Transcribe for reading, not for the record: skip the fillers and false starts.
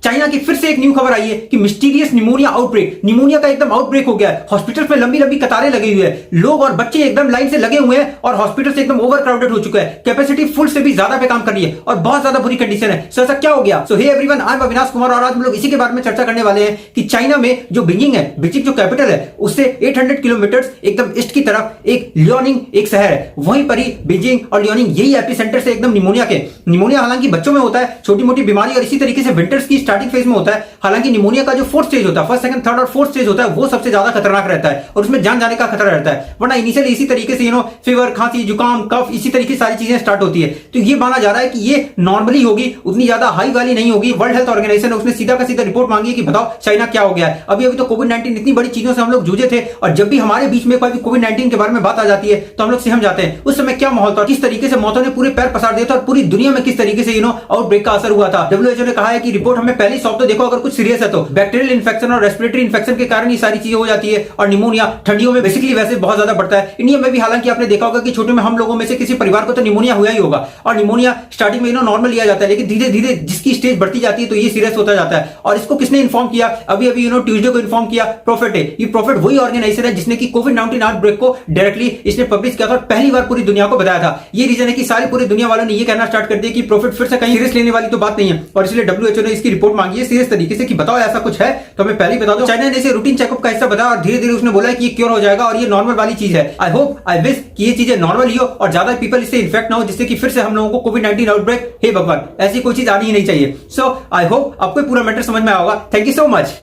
China की फिर से एक न्यू खबर आई है कि मिस्टीरियस निमोनिया आउटब्रेक, निमोनिया का एकदम आउटब्रेक हो गया है। हॉस्पिटल्स में लंबी लंबी कतारें लगी हुई है, लोग और बच्चे एकदम लाइन से लगे हुए हैं और हॉस्पिटल से एकदम ओवर क्राउडेड हो चुका है। कैपेसिटी फुल से भी ज्यादा पे काम कर रही है और बहुत ज्यादा बुरी कंडीशन है। सो ऐसा क्या हो गया? So hey everyone, I am Avinash Kumar और आज हम लोग इसी के बारे में चर्चा करने वाले हैं कि चाइना में जो बीजिंग है, बीजिंग जो कैपिटल है, उससे 800 किलोमीटर एकदम ईस्ट की तरफ एक लियोनिंग एक शहर है, वहीं पर ही बीजिंग और लियोनिंग यही एपिसेंटर से एकदम निमोनिया के। निमोनिया हालांकि बच्चों में होता है, छोटी मोटी बीमारी, और इसी तरीके से विंटर्स की स्टार्टिंग फेज में होता है। हालांकि निमोनिया का जो फोर्थ स्टेज होता है, फर्स्ट सेकंड थर्ड और फोर्थ स्टेज होता है, वो सबसे ज्यादा खतरनाक रहता है और उसमें जान जाने का खतरा रहता है। वरना इनिशियली इसी तरीके से फीवर, खांसी, जुकाम, कफ, इसी तरीके सारी चीजें स्टार्ट होती है। तो ये माना जा रहा है कि ये नॉर्मली होगी, उतनी ज्यादा हाई वाली नहीं होगी। वर्ल्ड हेल्थ ऑर्गेनाइजेशन ने उसने सीधा का सीधा रिपोर्ट मांगी कि बताओ चाइना क्या हो गया है। अभी तो कोविड-19 इतनी बड़ी चीजों से हम लोग जूझे थे और जब भी हमारे बीच में कोई भी कोविड-19 के बारे में बात आ जाती है तो हम लोग सहम जाते हैं। उस समय क्या माहौल था, किस तरीके से मौतों ने पूरे पैर पसार दिए थे और पूरी दुनिया में किस तरीके से आउटब्रेक का असर हुआ था। डब्ल्यूएचओ ने कहा है कि रिपोर्ट हमें पहले सौंप दो, देखो अगर कुछ सीरियस है तो। बैक्टीरियल इन्फेक्शन और रेस्पिरेटरी इन्फेक्शन के कारण ये सारी चीजें हो जाती है और निमोनिया ठंडियों में बेसिकली वैसे बहुत ज्यादा बढ़ता है। इंडिया में भी हालांकि आपने देखा होगा कि छोटे में हम लोगों में से किसी परिवार को तो निमोनिया हुआ ही होगा और निमोनिया स्टार्टिंग में नॉर्मल लिया जाता है, लेकिन धीरे धीरे जिसकी स्टेज बढ़ती जाती है तो ये सीरियस होता जाता है। और इसको किसने इन्फॉर्म किया? अभी अभी ट्यूसडे को इन्फॉर्म किया प्रॉफिट है। ये प्रॉफिट वही ऑर्गेनाइजेशन है जिसने की कोविड-19 आउटब्रेक को डायरेक्टली इसने पब्लिश किया था और पहली बार पूरी दुनिया को बताया था। ये रीजन है कि सारी पूरी दुनिया वालों ने ये कहना स्टार्ट कर दिया कि प्रॉफिट फिर से कहीं सीरियस लेने वाली तो बात नहीं है और इसलिए डब्ल्यूएचओ ने इसकी रिपोर्ट मांगी है सीरियस तरीके से कि बताओ ऐसा कुछ है तो हमें पहले ही बता दो। चाइना ने इसे रूटीन चेकअप का हिस्सा बताया और धीरे धीरे उसने बोला कि ये क्योर हो जाएगा और ये नॉर्मल वाली चीज है। आई होप, आई विश कि ये चीजें नॉर्मल ही हो और ज्यादा पीपल इससे इन्फेक्ट ना हो, जिससे कि फिर से हम लोगों को कोविड-19 आउटब्रेक, हे भगवान, ऐसी कोई चीज आनी ही नहीं चाहिए। सो आई होप आपको पूरा मैटर समझ में आएगा। Thank you so much.